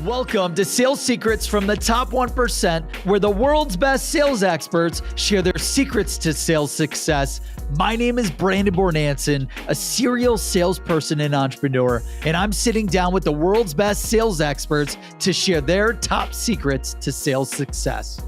Welcome to Sales Secrets from the Top 1%, where the world's best sales experts share their secrets to sales success. My name is Bornancin, a serial salesperson and entrepreneur, and I'm sitting down with the world's best sales experts to share their top secrets to sales success.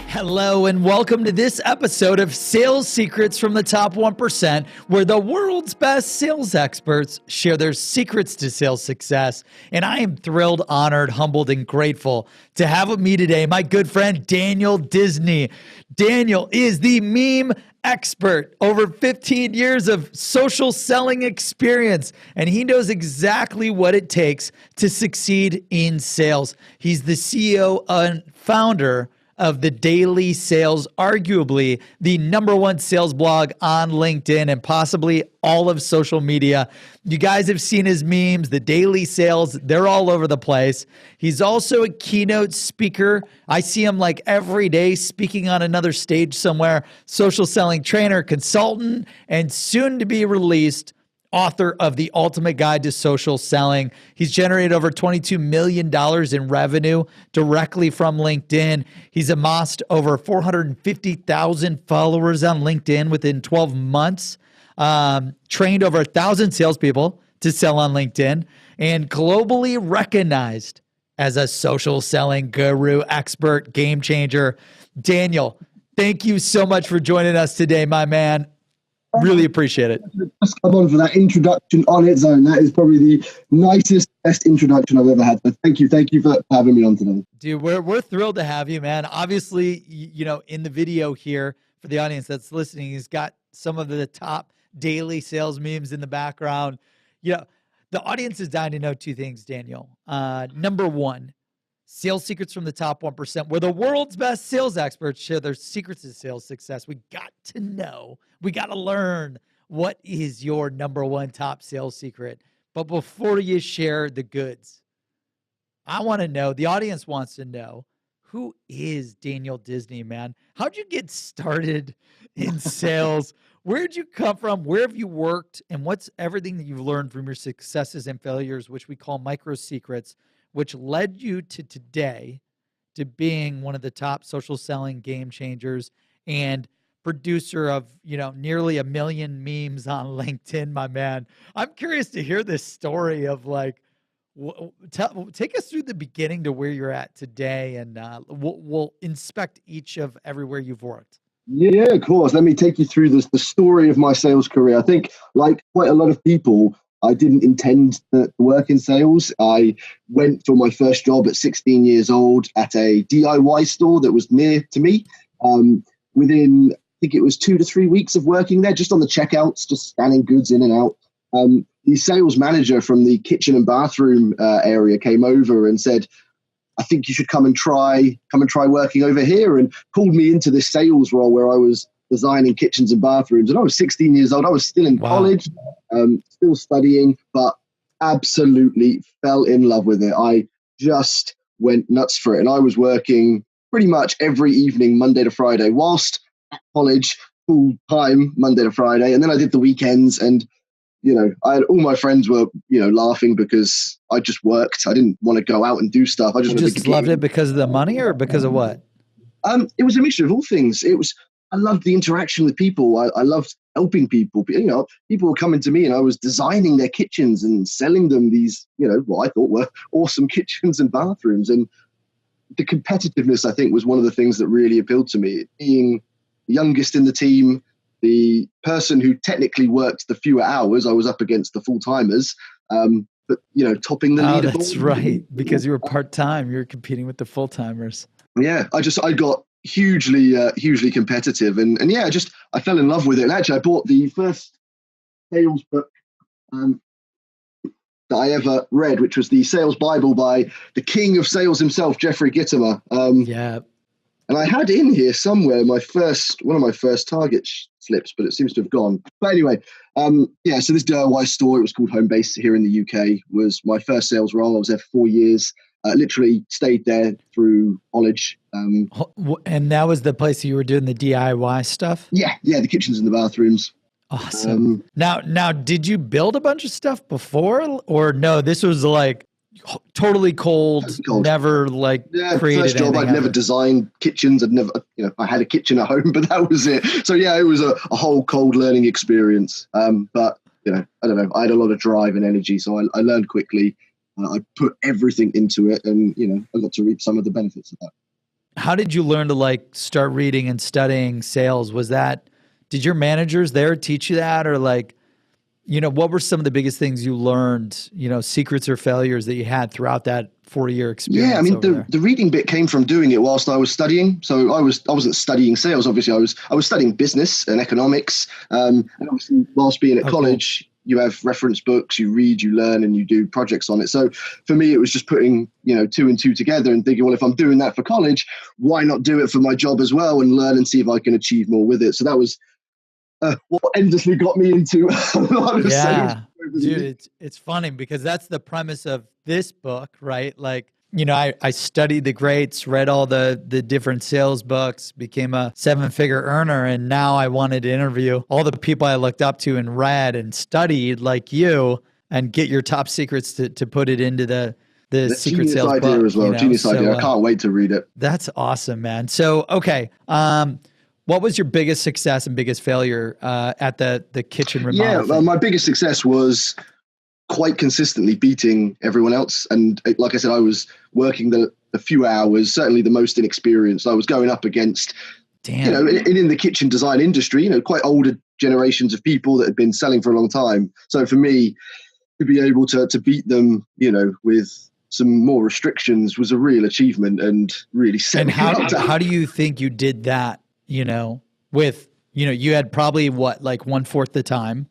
Hello and welcome to this episode of Sales Secrets from the Top 1%, where the world's best sales experts share their secrets to sales success. And I am thrilled, honored, humbled, and grateful to have with me today my good friend Daniel Disney. Daniel is the meme expert, over 15 years of social selling experience, and he knows exactly what it takes to succeed in sales. He's the CEO and founder of The Daily Sales, arguably the #1 sales blog on LinkedIn and possibly all of social media. You guys have seen his memes, The Daily Sales, they're all over the place. He's also a keynote speaker. I see him like every day speaking on another stage somewhere, social selling trainer, consultant, and soon to be released author of The Ultimate Guide to Social Selling. He's generated over $22 million in revenue directly from LinkedIn. He's amassed over 450,000 followers on LinkedIn within 12 months, trained over 1,000 salespeople to sell on LinkedIn, and globally recognized as a social selling guru, expert, game changer. Daniel, thank you so much for joining us today, my man. Really appreciate it. Just come on for that introduction on its own. That is probably the nicest, best introduction I've ever had. So thank you for having me on today. Dude, we're thrilled to have you, man. Obviously, you know, in the video here for the audience that's listening, he's got some of the top daily sales memes in the background. You know, the audience is dying to know two things, Daniel. Number one, sales secrets from the top 1%, where the world's best sales experts share their secrets to sales success. We got to know, we got to learn, what is your #1 top sales secret? But before you share the goods, I want to know, the audience wants to know, who is Daniel Disney, man? How'd you get started in sales? Where'd you come from? Where have you worked? And what's everything that you've learned from your successes and failures, which we call micro secrets, which led you to today to being one of the top social selling game changers and producer of, you know, nearly 1 million memes on LinkedIn, my man. I'm curious to hear this story of like, take us through the beginning to where you're at today, and we'll inspect each of everywhere you've worked. Yeah, of course. Let me take you through the story of my sales career. I think, like quite a lot of people, I didn't intend to work in sales. I went for my first job at 16 years old at a DIY store that was near to me. Within, I think it was 2 to 3 weeks of working there, just on the checkouts, just scanning goods in and out. The sales manager from the kitchen and bathroom area came over and said, "I think you should come and try working over here," and pulled me into this sales role where I was designing kitchens and bathrooms. And I was 16 years old. I was still in college, still studying, but absolutely fell in love with it. I just went nuts for it. And I was working pretty much every evening, Monday to Friday, whilst at college, full time, Monday to Friday. And then I did the weekends, and, you know, all my friends were, you know, laughing because I just worked. I didn't want to go out and do stuff. I just loved it because of the money, or because of what? It was a mixture of all things. I loved the interaction with people. I loved helping people. You know, people were coming to me and I was designing their kitchens and selling them these, you know, what I thought were awesome kitchens and bathrooms. And the competitiveness, I think, was one of the things that really appealed to me. Being the youngest in the team, the person who technically worked the fewer hours, I was up against the full-timers, but, you know, topping the leaderboard. That's right. Because you were part-time, you were competing with the full-timers. Yeah, I got hugely competitive, and yeah, I fell in love with it. And actually, I bought the first sales book that I ever read, which was the Sales Bible by the king of sales himself, Jeffrey Gitomer. Yeah. And I had in here somewhere one of my first target slips, but it seems to have gone. But anyway, yeah, so this DIY store, it was called Homebase here in the UK, was my first sales role. I was there for 4 years, literally stayed there through college. And that was the place you were doing the DIY stuff? Yeah, the kitchens and the bathrooms. Awesome. Now, did you build a bunch of stuff before, or no? This was like Totally cold, Totally cold. never like created first job, I'd never designed kitchens. I'd never, I had a kitchen at home, but that was it. So yeah, it was a whole cold learning experience. But I don't know, I had a lot of drive and energy, so I learned quickly. I put everything into it, and I got to reap some of the benefits of that. How did you learn to like start reading and studying sales? Did your managers there teach you that, or like, what were some of the biggest things you learned, secrets or failures that you had throughout that 4-year experience? Yeah, I mean, the reading bit came from doing it whilst I was studying. So I wasn't studying sales, obviously. I was studying business and economics. And obviously, whilst being at college, you have reference books, you read, you learn, and you do projects on it. So for me, it was just putting, 2 and 2 together and thinking, well, if I'm doing that for college, why not do it for my job as well and learn and see if I can achieve more with it? So that was what endlessly got me into a lot of sales. Dude, it's funny because that's the premise of this book, right? Like, I studied the greats, read all the different sales books, became a 7-figure earner, and now I wanted to interview all the people I looked up to and read and studied like you and get your top secrets to put it into the secret genius sales idea book, as well. Genius idea. I can't wait to read it. That's awesome, man. So, okay. What was your biggest success and biggest failure at the kitchen remodel? Yeah, my biggest success was quite consistently beating everyone else. And like I said, I was working the few hours, certainly the most inexperienced. I was going up against, in the kitchen design industry, quite older generations of people that had been selling for a long time. So for me, to be able to beat them, with some more restrictions was a real achievement and really set me up. How do you think you did that? With, you had probably like 1/4 the time,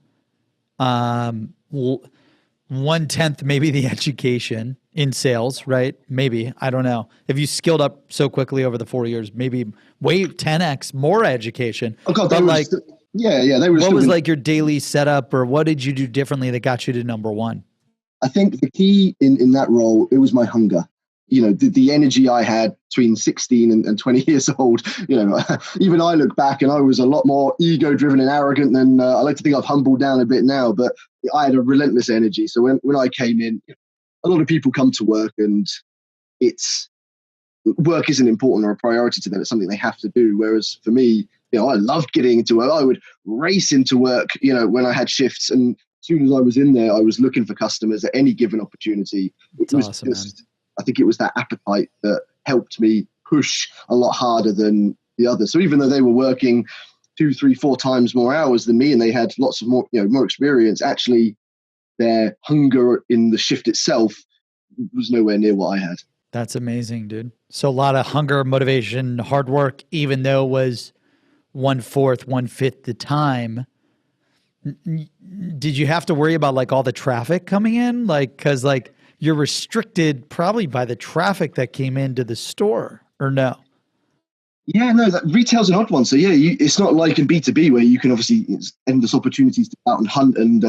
1/10 maybe the education in sales, right? Maybe, I don't know. If you skilled up so quickly over the 4 years, maybe 10x more education. Oh God, but like, what was like your daily setup, or what did you do differently that got you to number one? I think the key in that role, it was my hunger. The energy I had between 16 and 20 years old, even I look back and I was a lot more ego-driven and arrogant than I like to think I've humbled down a bit now, but I had a relentless energy. So when I came in, a lot of people come to work and work isn't important or a priority to them. It's something they have to do. Whereas for me, I loved getting into work. I would race into work, when I had shifts. And as soon as I was in there, I was looking for customers at any given opportunity. It was awesome, man. I think it was that appetite that helped me push a lot harder than the others. So even though they were working 2, 3, 4 times more hours than me and they had lots of more experience, actually their hunger in the shift itself was nowhere near what I had. That's amazing, dude. So a lot of hunger, motivation, hard work, even though it was 1/4, 1/5 the time. Did you have to worry about like all the traffic coming in? Like, cause like, you're restricted probably by the traffic that came into the store, or no? Yeah, no, retail's an odd one. So yeah, it's not like in B2B where you can obviously, it's endless opportunities to go out and hunt and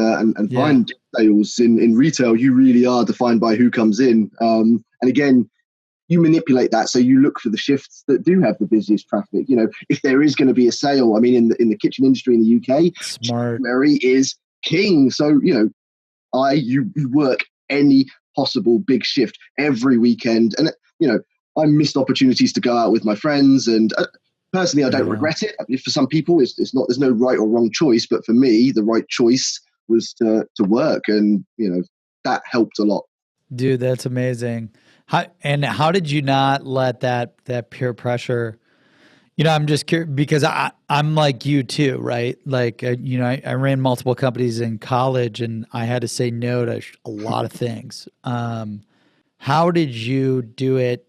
find sales. In retail, you really are defined by who comes in. And again, you manipulate that. So you look for the shifts that do have the busiest traffic. If there is going to be a sale, I mean, in the kitchen industry in the UK, January is king. So, you work any possible big shift every weekend. And, I missed opportunities to go out with my friends. And personally, I don't regret it. For some people, there's no right or wrong choice. But for me, the right choice was to work. And, that helped a lot. Dude, that's amazing. How did you not let that peer pressure? I'm just curious because I'm like you too, right? Like, I ran multiple companies in college and I had to say no to a lot of things. How did you do it?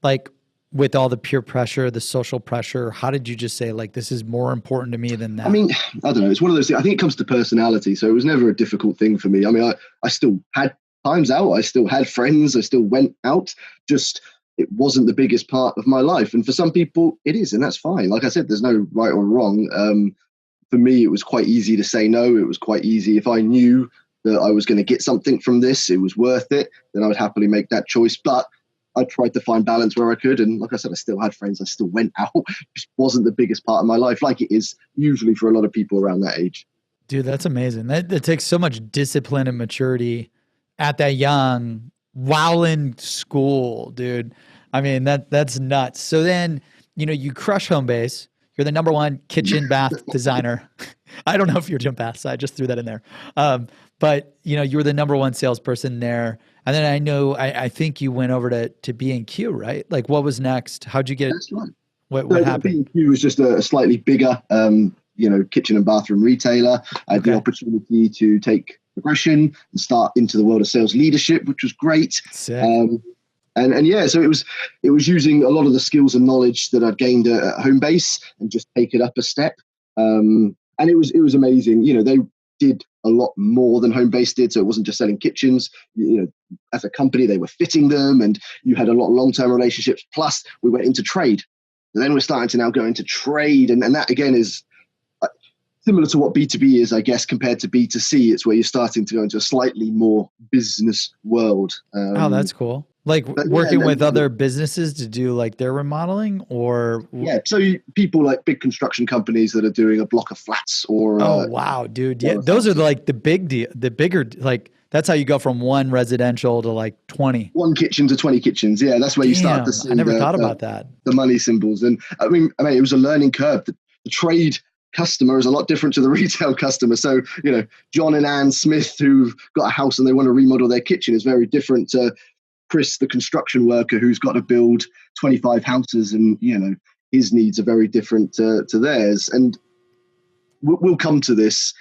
Like with all the peer pressure, the social pressure, how did you just say like, this is more important to me than that? I mean, I don't know. It's one of those things. I think it comes to personality. So it was never a difficult thing for me. I mean, I still had times out. I still had friends. I still went out. Just it wasn't the biggest part of my life. And for some people it is, and that's fine. Like I said, there's no right or wrong. For me, it was quite easy to say no. It was quite easy. If I knew that I was going to get something from this, it was worth it, then I would happily make that choice. But I tried to find balance where I could. And like I said, I still had friends. I still went out. It just wasn't the biggest part of my life like it is usually for a lot of people around that age. Dude, that's amazing. That takes so much discipline and maturity at that young, Wowland school, dude. I mean, that's nuts. So then, you crush home base. You're the number one kitchen bath designer. I don't know if you're doing baths. I just threw that in there. But you were the number one salesperson there. And then I think you went over to B&Q, right? Like, what was next? How'd you get? That's right. What happened? B&Q was just a slightly bigger, kitchen and bathroom retailer. I had the opportunity to take progression and start into the world of sales leadership, which was great. Sick. So it was using a lot of the skills and knowledge that I'd gained at Homebase and just take it up a step. And it was amazing. They did a lot more than Homebase did, so it wasn't just selling kitchens. As a company, they were fitting them, and you had a lot of long-term relationships. Plus, we went into trade. And then we're starting to now go into trade, and that again is similar to what B2B is, I guess, compared to B2C. It's where you're starting to go into a slightly more business world. Oh, that's cool. Like working with other businesses to do like their remodeling, or people like big construction companies that are doing a block of flats or wow, dude. Yeah, those are like the bigger, like that's how you go from one residential to like 20. One kitchen to 20 kitchens. Yeah, that's where you start to see. I never thought about that. The money symbols. And I mean it was a learning curve. The trade customer is a lot different to the retail customer. So, John and Ann Smith, who've got a house and they want to remodel their kitchen, is very different to Chris, the construction worker, who's got to build 25 houses, and his needs are very different to theirs. And we'll come to this,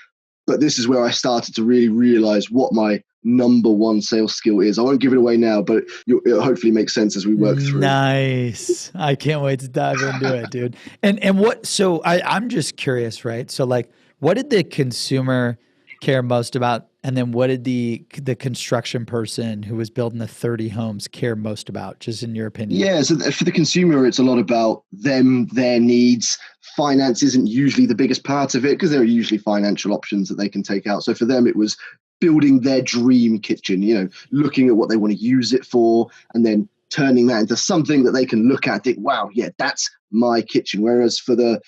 but this is where I started to really realize what my number one sales skill is. I won't give it away now, but it'll hopefully make sense as we work through. Nice. I can't wait to dive into it, dude. And what? So I'm just curious, right? So like, what did the consumer care most about? And then what did the construction person who was building the 30 homes care most about, just in your opinion? Yeah, so for the consumer, it's a lot about them, their needs. Finance isn't usually the biggest part of it because there are usually financial options that they can take out. So for them, it was building their dream kitchen, looking at what they want to use it for, and then turning that into something that they can look at and think, wow, yeah, that's my kitchen. Whereas for the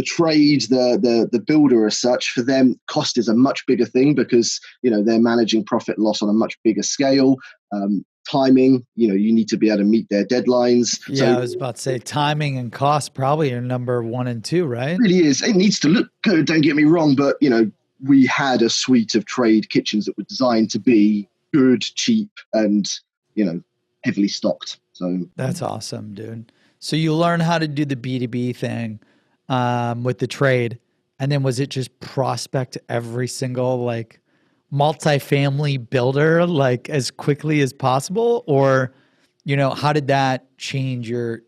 trade, the builder as such, for them, cost is a much bigger thing because, they're managing profit loss on a much bigger scale. Timing, you need to be able to meet their deadlines. Yeah, so, I was about to say timing and cost probably are number 1 and 2, right? It really is. It needs to look good, don't get me wrong, but, we had a suite of trade kitchens that were designed to be good, cheap, and, heavily stocked. So that's awesome, dude. So you learn how to do the B2B thing with the trade. And then was it just prospect every single like multifamily builder like as quickly as possible? Or, how did that change your,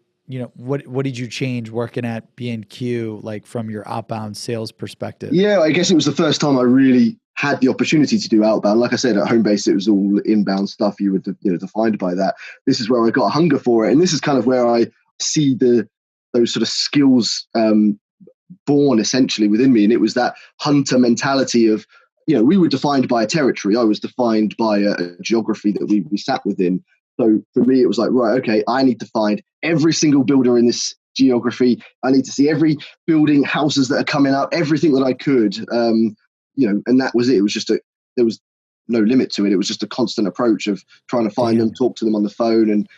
what did you change working at B&Q, like from your outbound sales perspective? Yeah, I guess it was the first time I really had the opportunity to do outbound. Like I said, at Homebase, it was all inbound stuff. You were defined by that. This is where I got a hunger for it. And this is kind of where I see those sort of skills born essentially within me. And it was that hunter mentality of, we were defined by a territory. I was defined by a geography that we sat within. So for me, it was like, right, okay, I need to find every single builder in this geography. I need to see every building, houses that are coming up, everything that I could, and that was it. It was just there was no limit to it. It was just a constant approach of trying to find them, talk to them on the phone. And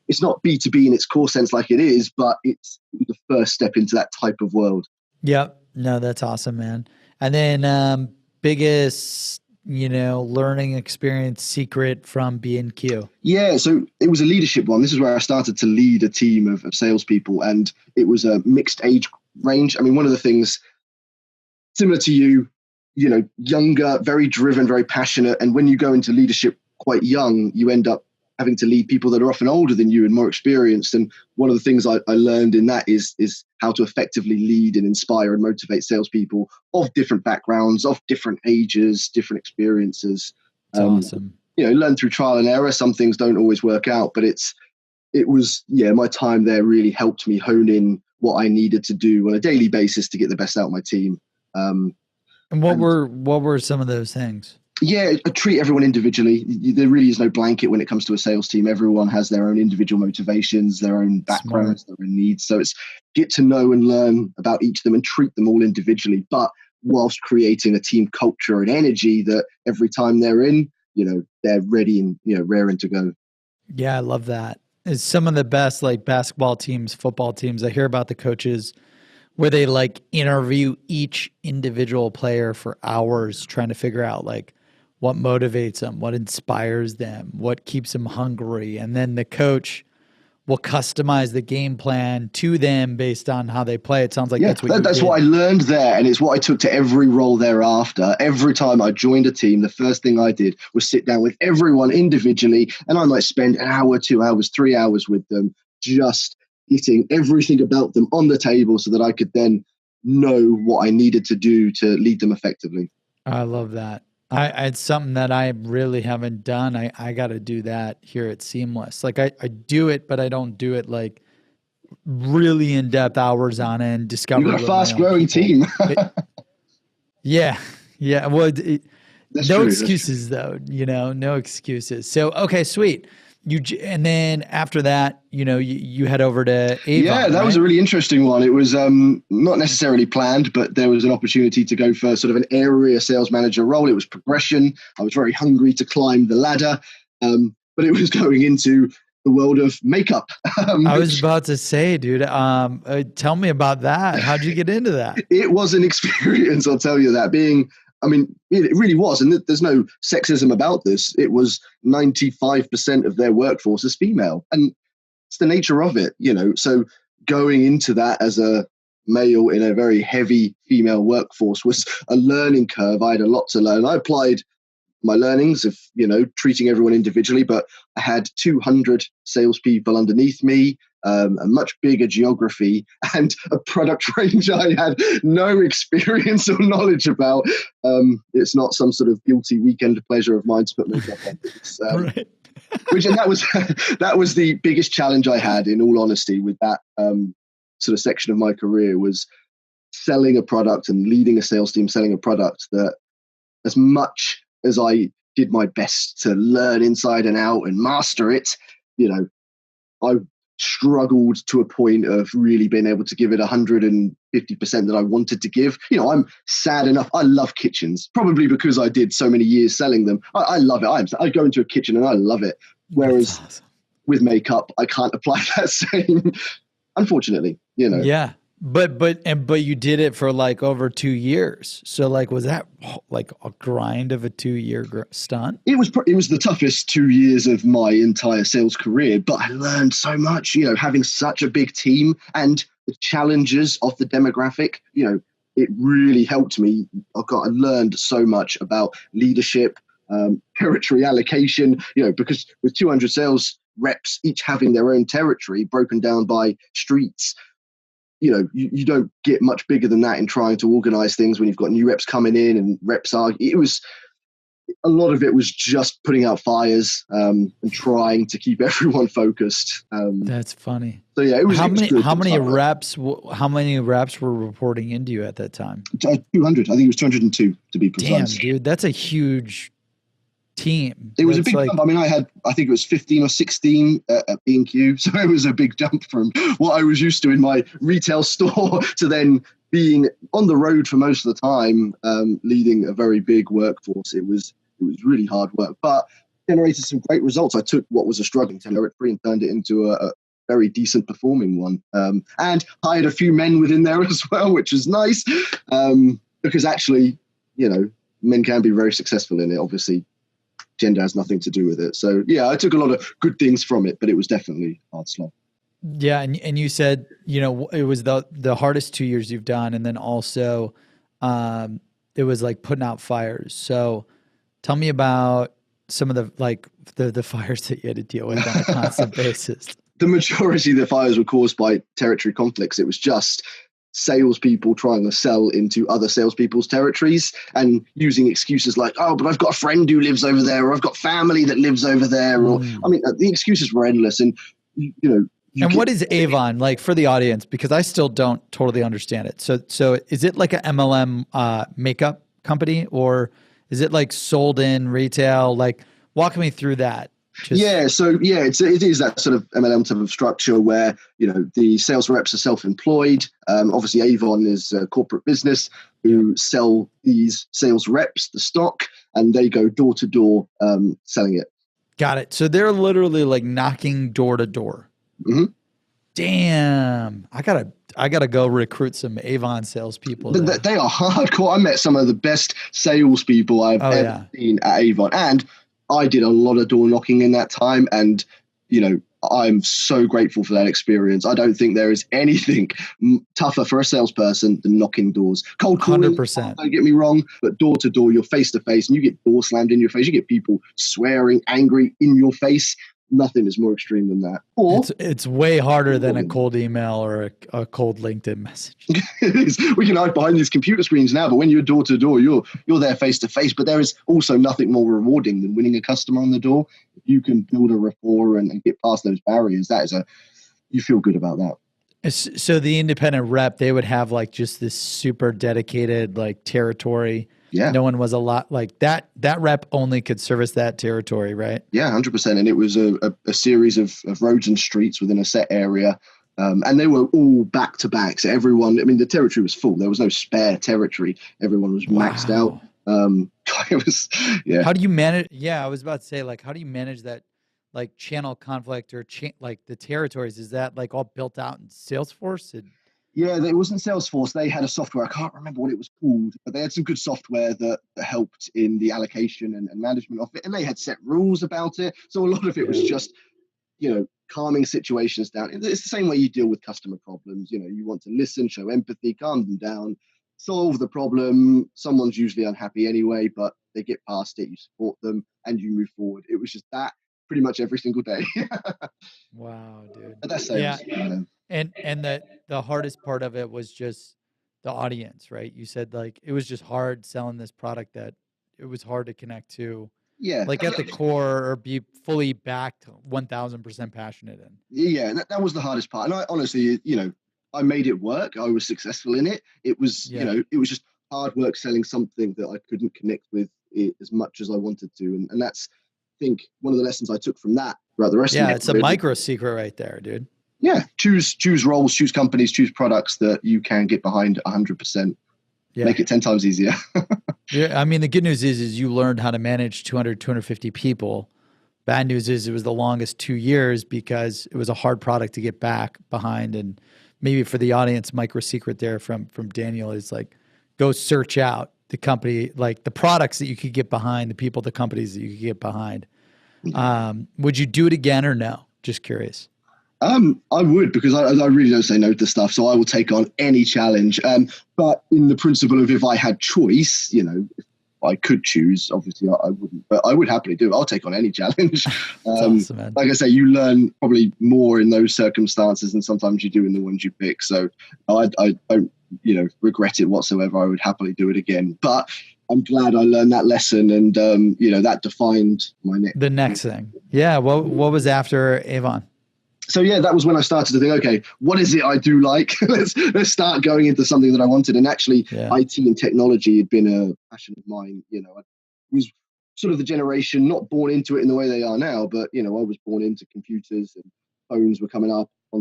it's not B2B in its core sense like it is, but it's the first step into that type of world. Yep. No, that's awesome, man. And then biggest, learning experience secret from B&Q? Yeah, so it was a leadership one. This is where I started to lead a team of salespeople, and it was a mixed age range. I mean, one of the things similar to you, younger, very driven, very passionate. And when you go into leadership quite young, you end up having to lead people that are often older than you and more experienced. And one of the things I learned in that is how to effectively lead and inspire and motivate salespeople of different backgrounds, of different ages, different experiences. That's awesome. Learn through trial and error. Some things don't always work out, but my time there really helped me hone in what I needed to do on a daily basis to get the best out of my team. And what were some of those things? Yeah, I treat everyone individually. There really is no blanket when it comes to a sales team. Everyone has their own individual motivations, their own backgrounds, their own needs. So it's get to know and learn about each of them and treat them all individually, but whilst creating a team culture and energy that every time they're in, they're ready and, raring to go. Yeah, I love that. It's some of the best like basketball teams, football teams. I hear about the coaches where they like interview each individual player for hours trying to figure out like what motivates them, what inspires them, what keeps them hungry. And then the coach will customize the game plan to them based on how they play. It sounds like Yeah, that's what you that's did. what I learned there. And it's what I took to every role thereafter. Every time I joined a team, the first thing I did was sit down with everyone individually. And I might spend an hour, 2 hours, 3 hours with them, just getting everything about them on the table so that I could then know what I needed to do to lead them effectively. I love that. It's something that I really haven't done. I got to do that here at Seamless. Like I do it, but I don't do it like really in-depth hours on end, You've discovery got a with my own fast-growing people. team. Yeah. Yeah. Well, That's no true, excuses though, no excuses. So, okay, sweet. And then after that, you head over to Avon. Yeah, that was a really interesting one. It was not necessarily planned, but there was an opportunity to go for sort of an area sales manager role. It was progression. I was very hungry to climb the ladder, but it was going into the world of makeup. I was about to say, dude, tell me about that. How'd you get into that? It was an experience, I'll tell you that. It really was. And there's no sexism about this. It was 95% of their workforce is female. And it's the nature of it, So going into that as a male in a very heavy female workforce was a learning curve. I had a lot to learn. I applied my learnings of, treating everyone individually, but I had 200 salespeople underneath me, a much bigger geography, and a product range I had no experience or knowledge about. It's not some sort of guilty weekend pleasure of mine to put makeup on. Right. That was the biggest challenge I had, in all honesty, with that sort of section of my career, was selling a product and leading a sales team selling a product that, as much as I did my best to learn inside and out and master it, I struggled to a point of really being able to give it 150% that I wanted to give. I'm sad enough. I love kitchens, probably because I did so many years selling them. I love it. I go into a kitchen and I love it. Whereas awesome. With makeup, I can't apply that same, unfortunately, Yeah. But you did it for like over 2 years. So like, was that like a grind of a 2-year stunt? It was the toughest 2 years of my entire sales career, but I learned so much, having such a big team and the challenges of the demographic, it really helped me. I learned so much about leadership, territory allocation, because with 200 sales reps, each having their own territory broken down by streets, you don't get much bigger than that in trying to organize things when you've got new reps coming in and reps are. A lot of it was just putting out fires and trying to keep everyone focused. That's funny. So yeah, it was. How many reps were reporting into you at that time? 200. I think it was 202 to be precise. Damn, dude, that's a huge team. It was a big jump. I think it was 15 or 16 at B&Q. So it was a big jump from what I was used to in my retail store to then being on the road for most of the time, leading a very big workforce. It was really hard work, but generated some great results. I took what was a struggling territory and turned it into a very decent performing one, and hired a few men within there as well, which was nice, because actually, men can be very successful in it. Obviously, gender has nothing to do with it. So yeah, I took a lot of good things from it, but it was definitely hard slog. Yeah, and you said, it was the hardest 2 years you've done, and then also it was like putting out fires. So tell me about some of the fires that you had to deal with on a constant basis. The majority of the fires were caused by territory conflicts. It was just salespeople trying to sell into other salespeople's territories and using excuses like, oh, but I've got a friend who lives over there, or I've got family that lives over there. Or the excuses were endless. And, and what is Avon, like, for the audience? Because I still don't totally understand it. So is it like a MLM makeup company, or is it like sold in retail? Like, walk me through that. It is that sort of MLM type of structure where, the sales reps are self-employed. Obviously, Avon is a corporate business who sell these sales reps the stock, and they go door to door selling it. Got it. So they're literally like knocking door to door. Mm-hmm. Damn. I gotta go recruit some Avon salespeople. They are hardcore. I met some of the best salespeople I've ever seen at Avon. And I did a lot of door knocking in that time. And, I'm so grateful for that experience. I don't think there is anything tougher for a salesperson than knocking doors. Cold calling, 100%. Don't get me wrong, but door to door, you're face to face and you get door slammed in your face. You get people swearing, angry in your face. Nothing is more extreme than that. Or it's way harder than a cold email or a cold LinkedIn message. It is. We can hide behind these computer screens now, but when you're door to door, you're there face to face. But there is also nothing more rewarding than winning a customer on the door. If you can build a rapport and get past those barriers, you feel good about that. So the independent rep, they would have like just this super dedicated like territory. Yeah. No one was a lot like that. That rep only could service that territory, right? Yeah, 100%. And it was a series of roads and streets within a set area. And they were all back to back. So everyone, the territory was full. There was no spare territory. Everyone was maxed out. It was, yeah. How do you manage? Yeah, I was about to say, like, how do you manage that, like, channel conflict or like the territories? Is that like all built out in Salesforce? Yeah, it wasn't Salesforce. They had a software. I can't remember what it was called, but they had some good software that helped in the allocation and management of it. And they had set rules about it. So a lot of it was just, calming situations down. It's the same way you deal with customer problems. You want to listen, show empathy, calm them down, solve the problem. Someone's usually unhappy anyway, but they get past it. You support them and you move forward. It was just that pretty much every single day. Wow, dude. But that's sales. Yeah. And the hardest part of it was just the audience, right? You said like it was just hard selling this product that it was hard to connect to. Yeah. Like at the core or be fully backed 1000% passionate in. Yeah, that was the hardest part. And I honestly, I made it work. I was successful in it. It was, it was just hard work selling something that I couldn't connect with it as much as I wanted to. And that's, I think, one of the lessons I took from that throughout the rest of it. Yeah, it's a micro secret right there, dude. Yeah, choose roles, choose companies, choose products that you can get behind 100%. Yeah. Make it 10 times easier. Yeah, the good news is you learned how to manage 200, 250 people. Bad news is it was the longest 2 years because it was a hard product to get back behind. And maybe for the audience, micro secret there from Daniel is like, go search out the company, like the products that you could get behind, the people, the companies that you could get behind. Would you do it again or no? Just curious. I would, because I really don't say no to stuff, so I will take on any challenge. But in the principle of if I had choice, if I could choose, obviously I wouldn't, but I would happily do it. I'll take on any challenge. Awesome, man. Like I say, you learn probably more in those circumstances than sometimes you do in the ones you pick. So I don't, regret it whatsoever. I would happily do it again. But I'm glad I learned that lesson, and that defined the next thing. Yeah. What was after Avon? So yeah, that was when I started to think, okay, what is it I do like? let's start going into something that I wanted. And actually, IT and technology had been a passion of mine. I was sort of the generation not born into it in the way they are now, but I was born into computers and phones were coming up. I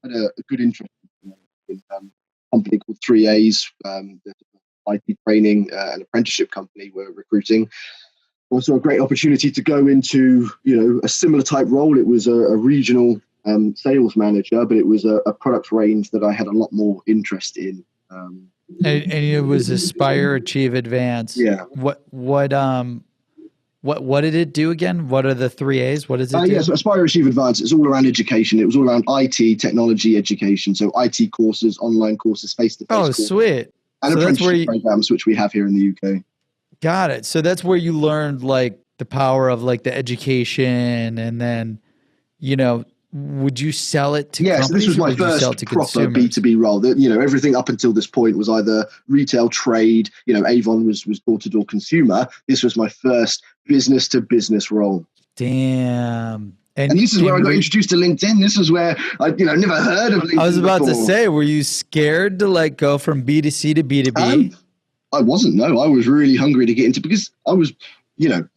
had a good interest in a company called 3As, the IT training and apprenticeship company were recruiting. Also a great opportunity to go into, a similar type role. It was a regional sales manager, but it was a product range that I had a lot more interest in. And it was Aspire, Achieve, Advance. Yeah. What did it do again? What are the 3As? What does it do? Yes, Aspire, Achieve, Advance. It's all around education. It was all around IT, technology, education. So IT courses, online courses, face-to-face courses. Sweet. And apprenticeship programs, which we have here in the UK. Got it. So that's where you learned like the power of like the education, and then, would you sell it to companies? So this was my first proper B2B role. Everything up until this point was either retail, trade. Avon was door-to-door consumer. This was my first business-to-business role. Damn. And this is where I got introduced to LinkedIn. This is where I, never heard of LinkedIn. I was about to say, were you scared to like go from B2C to B2B? I wasn't, no. I was really hungry to get into, because I was,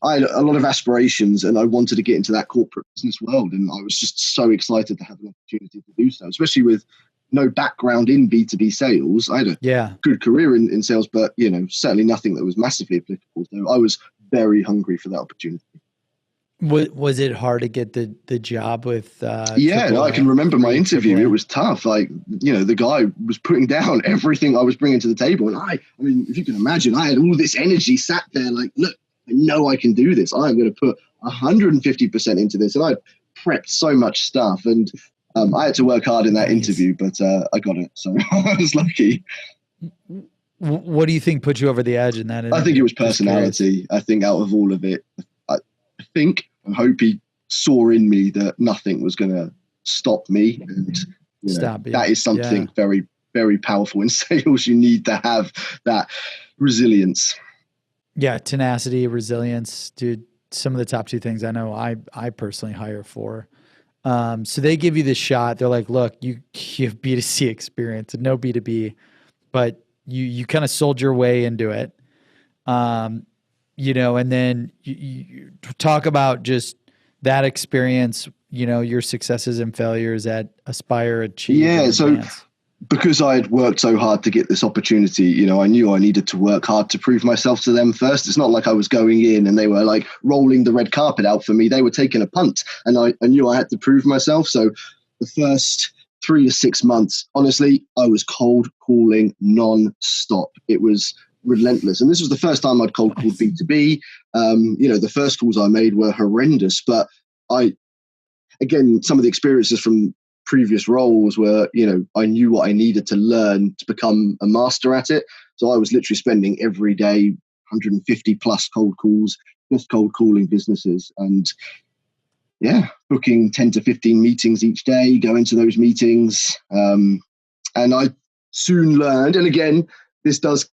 I had a lot of aspirations and I wanted to get into that corporate business world. And I was just so excited to have an opportunity to do so, especially with no background in B2B sales. I had a good career in sales, but, certainly nothing that was massively applicable. So I was very hungry for that opportunity. Was it hard to get the job with Yeah, no, I can remember my interview. It was tough. Like, the guy was putting down everything I was bringing to the table. And I mean, if you can imagine, I had all this energy sat there like, look, I know I can do this. I'm going to put 150% into this. And I prepped so much stuff. And I had to work hard in that interview, but I got it. So I was lucky. What do you think put you over the edge in that interview? I think it was personality. I think out of all of it, I think and hope he saw in me that nothing was going to stop me. And that is something very, very powerful in sales. You need to have that resilience. Yeah, tenacity, resilience, dude. Some of the top two things I know I personally hire for. So they give you the shot. They're like, look, you have B2C experience and no B2B, but you kind of sold your way into it. And then you talk about just that experience, your successes and failures at Aspire, Achieve. Yeah. So because I had worked so hard to get this opportunity, I knew I needed to work hard to prove myself to them first. It's not like I was going in and they were like rolling the red carpet out for me. They were taking a punt and I knew I had to prove myself. So the first 3 to 6 months, honestly, I was cold calling non-stop. It was relentless. And this was the first time I'd cold called B2B. The first calls I made were horrendous, but some of the experiences from previous roles were, I knew what I needed to learn to become a master at it. So I was literally spending every day 150 plus cold calls, just cold calling businesses and booking 10 to 15 meetings each day, going to those meetings. And I soon learned, and again, this does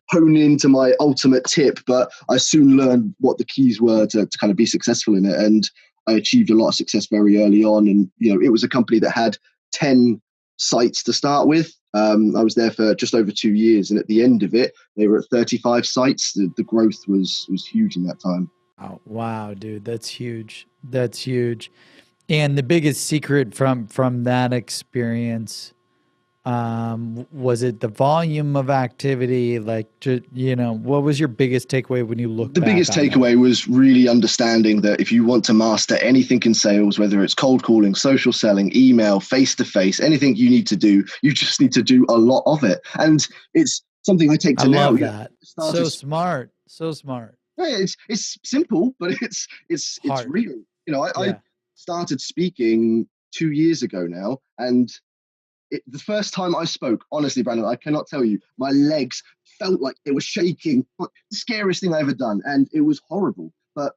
hone into my ultimate tip, but I soon learned what the keys were to kind of be successful in it. And I achieved a lot of success very early on. And, it was a company that had 10 sites to start with. I was there for just over 2 years. And at the end of it, they were at 35 sites. The growth was huge in that time. Oh, wow, dude. That's huge. That's huge. And the biggest secret from that experience, was it the volume of activity? Like, what was your biggest takeaway when you look back? The biggest takeaway was really understanding that if you want to master anything in sales, whether it's cold calling, social selling, email, face-to-face, anything you need to do, you just need to do a lot of it. And it's something I take to now. I love that. So smart. So smart. It's simple, but it's real. I started speaking 2 years ago now, and the first time I spoke, honestly, Brandon, I cannot tell you, my legs felt like they were shaking. The scariest thing I ever done, and it was horrible. But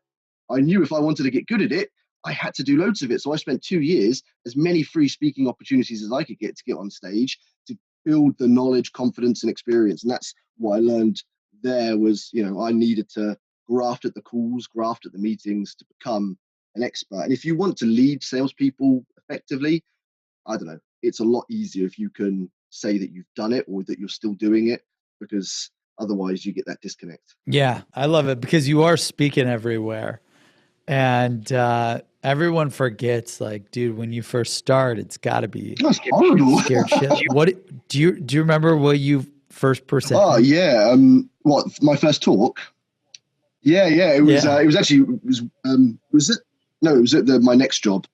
I knew if I wanted to get good at it, I had to do loads of it. So I spent 2 years, as many free speaking opportunities as I could get to get on stage, to build the knowledge, confidence, and experience. And that's what I learned there was, I needed to graft at the calls, graft at the meetings to become an expert. And if you want to lead salespeople effectively, I don't know, it's a lot easier if you can say that you've done it or that you're still doing it, because otherwise you get that disconnect. Yeah, I love it because you are speaking everywhere. And everyone forgets, like, dude, when you first start, it's got to be horrible. Scared shit. What do you remember what you first presented? Oh yeah, what my first talk? Yeah, it was. It was actually. Was it? No, it was at my next job,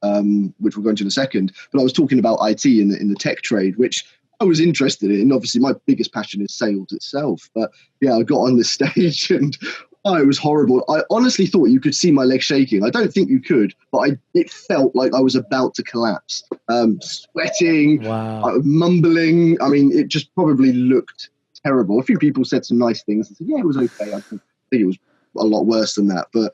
which we'll go into in a second. But I was talking about IT in the tech trade, which I was interested in. Obviously, my biggest passion is sales itself. But yeah, I got on the stage and it was horrible. I honestly thought you could see my legs shaking. I don't think you could, but it felt like I was about to collapse. Sweating, mumbling. I mean, it just probably looked terrible. A few people said some nice things. I said, yeah, it was okay. I think it was a lot worse than that. But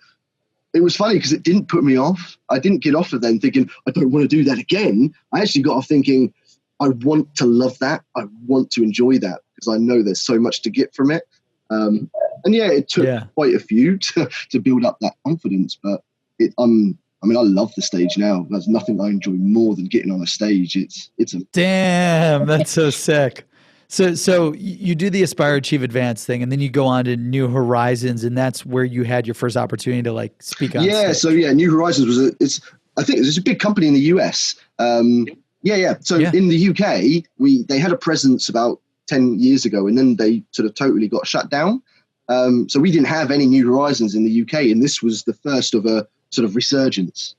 it was funny because it didn't put me off. I didn't get off of then thinking, I don't want to do that again. I actually got off thinking, I want to love that. I want to enjoy that because I know there's so much to get from it. And yeah, it took quite a few to build up that confidence. But I love the stage now. There's nothing I enjoy more than getting on a stage. It's a damn, that's so sick. So you do the Aspire, Achieve, Advance thing, and then you go on to New Horizons, and that's where you had your first opportunity to like speak on stage. So New Horizons I think it's a big company in the US. So in the UK, they had a presence about 10 years ago, and then they sort of totally got shut down. So we didn't have any New Horizons in the UK, and this was the first of a sort of resurgence.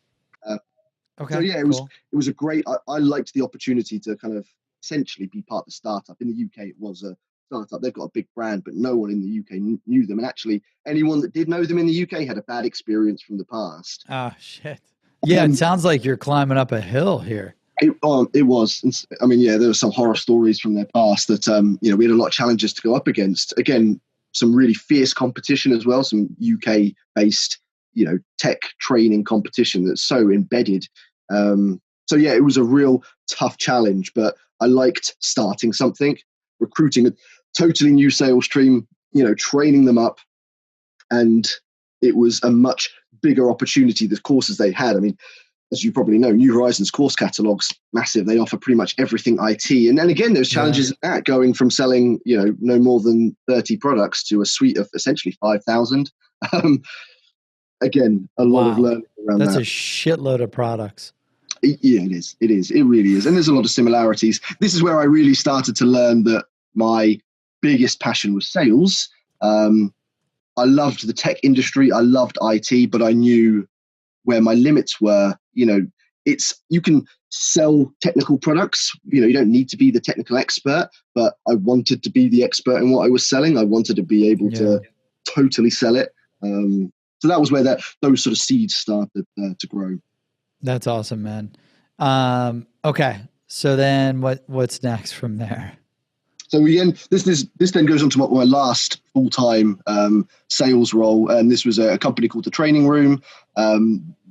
Okay. So yeah, cool. it was a great. I liked the opportunity to kind of essentially be part of the startup. In the UK, it was a startup. They've got a big brand, but no one in the UK knew them. And actually, anyone that did know them in the UK had a bad experience from the past. Oh shit. Yeah, it sounds like you're climbing up a hill here. It was. I mean, yeah, there were some horror stories from their past that we had a lot of challenges to go up against. Again, some really fierce competition as well. Some UK based, tech training competition that's so embedded. So yeah, it was a real tough challenge, but I liked starting something, recruiting a totally new sales team, training them up, and it was a much bigger opportunity. The courses they had, I mean, as you probably know, New Horizons course catalogue's massive. They offer pretty much everything IT. And then again, there's challenges at going from selling, no more than 30 products to a suite of essentially 5,000. Again, a lot of learning around that. That's a shitload of products. Yeah, it is. It is. It really is. And there's a lot of similarities. This is where I really started to learn that my biggest passion was sales. I loved the tech industry. I loved IT, but I knew where my limits were. You can sell technical products. You don't need to be the technical expert, but I wanted to be the expert in what I was selling. I wanted to be able to totally sell it. So that was where those sort of seeds started to grow. That's awesome, man. Okay. So then what's next from there? So again, this then goes on to my last full-time sales role, and this was a company called The Training Room.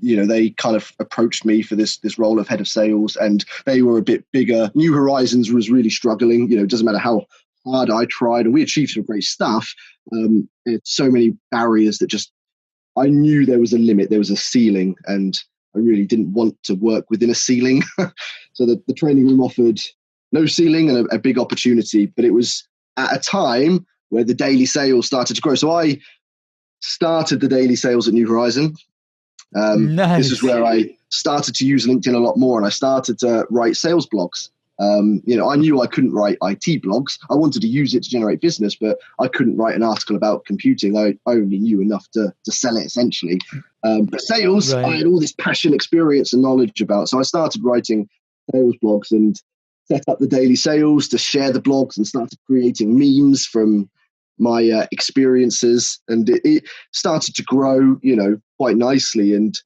They kind of approached me for this role of head of sales, and they were a bit bigger. New Horizons was really struggling. It doesn't matter how hard I tried, and we achieved some great stuff. It's so many barriers that I knew there was a limit, there was a ceiling, and I really didn't want to work within a ceiling. So the Training Room offered no ceiling and a big opportunity, but it was at a time where the daily sales started to grow. So I started the daily sales at New Horizon. Nice. This is where I started to use LinkedIn a lot more, and I started to write sales blogs. I knew I couldn't write IT blogs. I wanted to use it to generate business, but I couldn't write an article about computing. I only knew enough to sell it, essentially. But sales, I had all this passion, experience, and knowledge about. So I started writing sales blogs and set up the daily sales to share the blogs, and started creating memes from my experiences. And it started to grow, quite nicely. And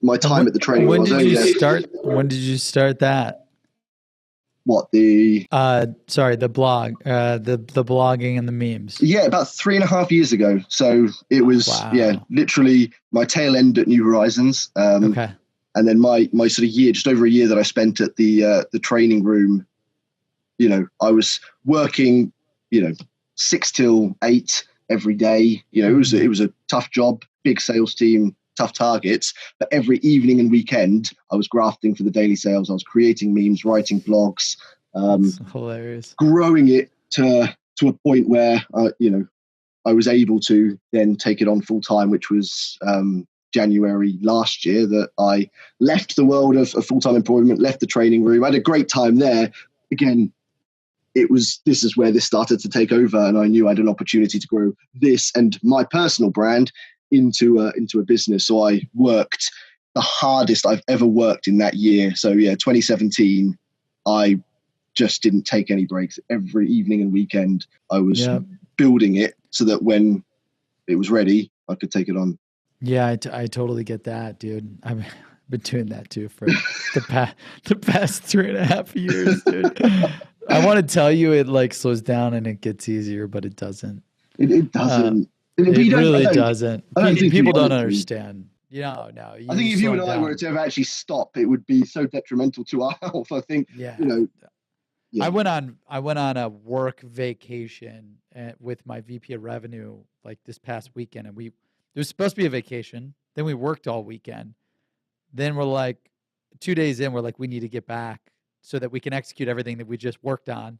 my time at the training. When did you start that? What the blog, the blogging and the memes? Yeah, about 3.5 years ago. So it was literally my tail end at New Horizons. Okay. And then my sort of year, just over a year that I spent at the Training Room. I was working, 6 till 8 every day. It was a tough job, big sales team, tough targets, but every evening and weekend I was grafting for the daily sales. I was creating memes, writing blogs, hilarious, growing it to a point where I was able to then take it on full time, which was January last year that I left the world of full-time employment, left the Training Room. I had a great time there. Again, this is where this started to take over, and I knew I had an opportunity to grow this and my personal brand into a business. So I worked the hardest I've ever worked in that year. So 2017, I just didn't take any breaks. Every evening and weekend, I was building it so that when it was ready, I could take it on. Yeah, I totally get that, dude. I've been doing that too for the past 3.5 years, dude. I want to tell you it like slows down and it gets easier, but it doesn't. It doesn't. It really doesn't. People don't understand. No. I think if you and I were to ever actually stop, it would be so detrimental to our health. I think. Yeah. I went on a work vacation with my VP of revenue like this past weekend, and it was supposed to be a vacation. Then we worked all weekend. Then we're like 2 days in, we're like, we need to get back so that we can execute everything that we just worked on.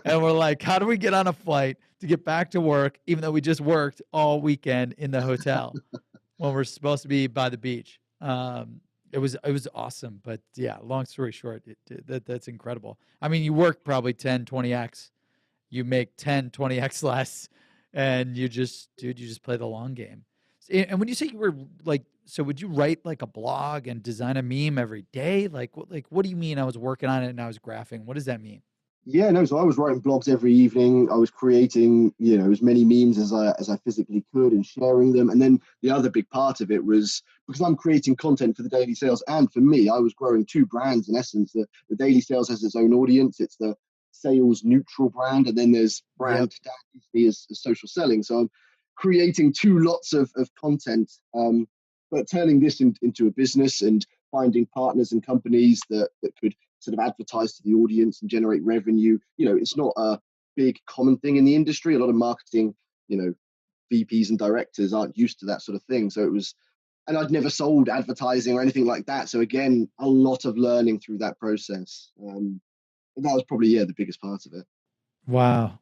And we're like, how do we get on a flight to get back to work, even though we just worked all weekend in the hotel when we're supposed to be by the beach? It was awesome. But yeah, long story short, that's incredible. I mean, you work probably 10, 20x. You make 10, 20x less, and you just play the long game. And when you say you were like So would you write like a blog and design a meme every day? Like what do you mean I was working on it and I was graphing? What does that mean? Yeah, no. So I was writing blogs every evening. I was creating, as many memes as I physically could and sharing them. And then the other big part of it was because I'm creating content for the daily sales, and for me, I was growing two brands in essence. The daily sales has its own audience. It's the sales neutral brand, and then there's Yep. brand as social selling. So I'm creating two lots of content, but turning this into a business and finding partners and companies that could sort of advertise to the audience and generate revenue. It's not a big common thing in the industry. A lot of marketing, VPs and directors aren't used to that sort of thing. So it was, and I'd never sold advertising or anything like that. So again, a lot of learning through that process. And that was probably, the biggest part of it. Wow.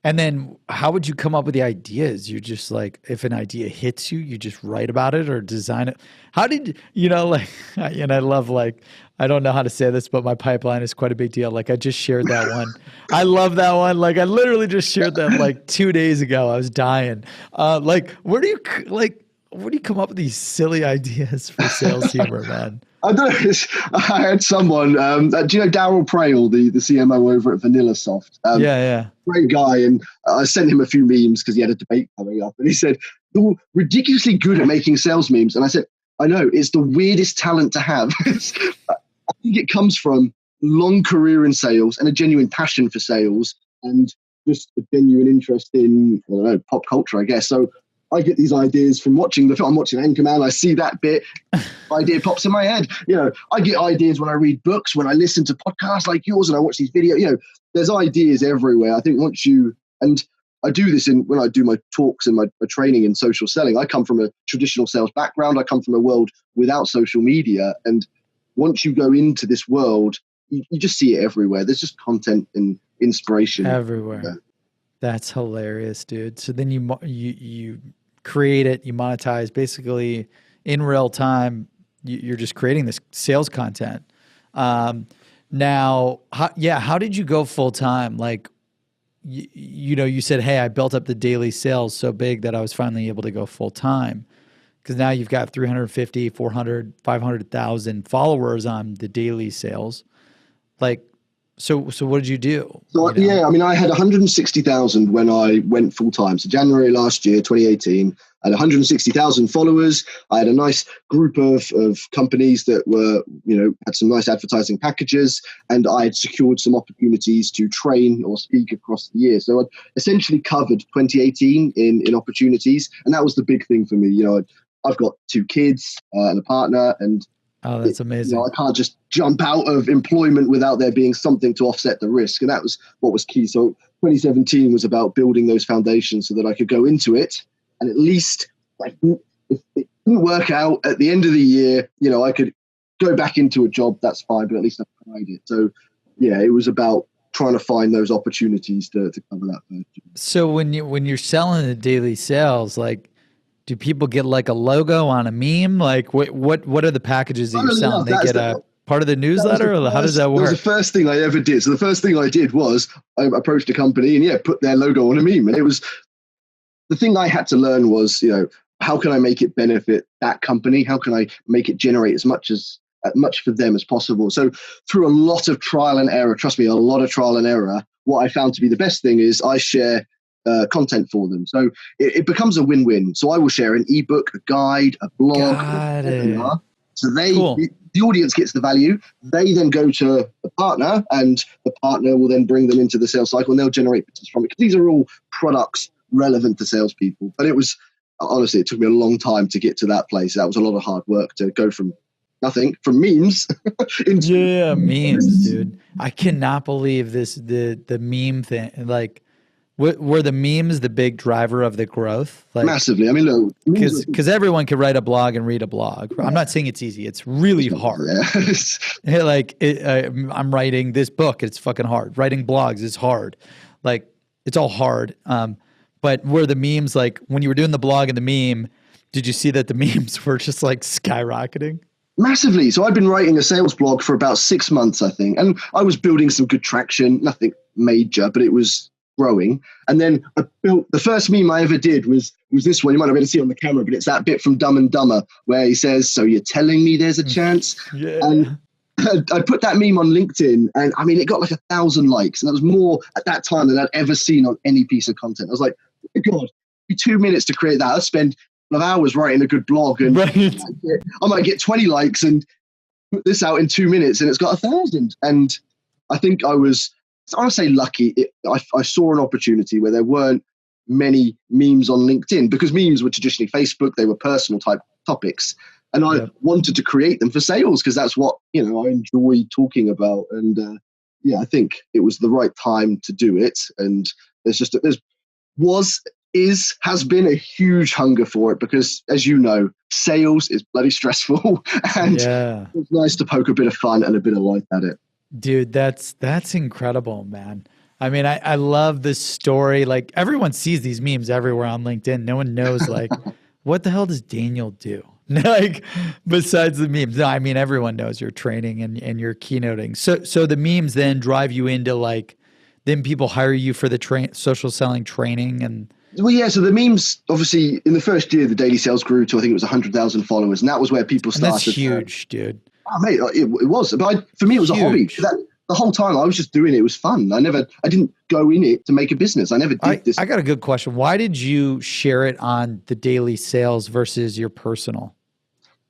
And then how would you come up with the ideas? You just like, if an idea hits you, you just write about it or design it. How did, like, and I love like, I don't know how to say this, but my pipeline is quite a big deal. Like I just shared that one. I love that one. Like I literally just shared that like 2 days ago. I was dying. Like, where do you come up with these silly ideas for sales humor, man? I don't know. I had someone. Do you know Daryl Prail, the CMO over at VanillaSoft? Yeah. Great guy, and I sent him a few memes because he had a debate coming up, and he said, "You're ridiculously good at making sales memes." And I said, "I know, it's the weirdest talent to have." I think it comes from long career in sales and a genuine passion for sales, and just a genuine interest in, I don't know, pop culture, I guess. So I get these ideas from watching the film. I'm watching Anchorman. I see that bit. Idea pops in my head. I get ideas when I read books, when I listen to podcasts like yours, and I watch these videos. There's ideas everywhere. I think and I do this when I do my talks and my training in social selling. I come from a traditional sales background. I come from a world without social media. And once you go into this world, you just see it everywhere. There's just content and inspiration Everywhere. That's hilarious, dude. So then you create it, you monetize basically in real time. You're just creating this sales content. Now, how did you go full time? Like, you said, hey, I built up the daily sales so big that I was finally able to go full time. Because now you've got 350, 400, 500,000 followers on the daily sales. Like, so what did you do? So I had 160,000 when I went full time. So January last year, 2018, I had 160,000 followers. I had a nice group of companies that were, had some nice advertising packages, and I had secured some opportunities to train or speak across the year. So I'd essentially covered 2018 in opportunities, and that was the big thing for me. I've got two kids and a partner, and oh, that's amazing. I can't just jump out of employment without there being something to offset the risk. And that was what was key. So 2017 was about building those foundations so that I could go into it. And at least if it didn't work out at the end of the year, I could go back into a job. That's fine, but at least I tried it. So it was about trying to find those opportunities to cover that first. So when you're selling the daily sales, like, do people get like a logo on a meme? Like what are the packages that you're selling? They get a part of the newsletter, or how does that work? That was the first thing I ever did. So the first thing I did was I approached a company and put their logo on a meme. And it was the thing I had to learn was, how can I make it benefit that company? How can I make it generate as much for them as possible? So through a lot of trial and error, trust me, a lot of trial and error, what I found to be the best thing is I share content for them. So it becomes a win-win. So I will share an ebook, a guide, a blog, a webinar. So the audience gets the value. They then go to the partner, and the partner will then bring them into the sales cycle, and they'll generate business from it. Because these are all products relevant to salespeople. But it took me a long time to get to that place. That was a lot of hard work to go from nothing, from memes into memes, dude. I cannot believe the meme thing. Like, were the memes the big driver of the growth? Like, massively. I mean, look, because everyone can write a blog and read a blog. I'm not saying it's easy. It's really hard. I'm writing this book. It's fucking hard. Writing blogs is hard. Like, it's all hard. But were the memes, like, when you were doing the blog and the meme, did you see that the memes were just like skyrocketing? Massively. So I'd been writing a sales blog for about 6 months, I think. And I was building some good traction, nothing major, but it was growing. And then I built the first meme I ever did was this one. You might not be able to see it on the camera, but it's that bit from Dumb and Dumber where he says, "So you're telling me there's a chance?" Yeah. And I put that meme on LinkedIn, and I mean, it got like 1,000 likes, and that was more at that time than I'd ever seen on any piece of content. I was like, oh my God, it'd be 2 minutes to create that. I'd spend hours writing a good blog, and right. I might get 20 likes and put this out in 2 minutes, and it's got 1,000. And I think I want to say lucky. I saw an opportunity where there weren't many memes on LinkedIn, because memes were traditionally Facebook. They were personal type topics. And I wanted to create them for sales because that's what, I enjoy talking about. And I think it was the right time to do it. And has been a huge hunger for it because, as you know, sales is bloody stressful. And it's nice to poke a bit of fun and a bit of life at it. Dude, that's incredible, man. I mean, I love this story. Like, everyone sees these memes everywhere on LinkedIn. No one knows, like, what the hell does Daniel do? Like, besides the memes. No, I mean, everyone knows your training and your keynoting. So the memes then drive you into, like, then people hire you for the social selling training. And well, yeah. So the memes, obviously, in the first year, the daily sales grew to, I think it was 100,000 followers, and that was where people started. And that's huge, dude. Oh, mate, it was. But for me, it was a hobby. The whole time I was just doing it. It was fun. I didn't go in it to make a business. I never did this. I got a good question. Why did you share it on the daily sales versus your personal?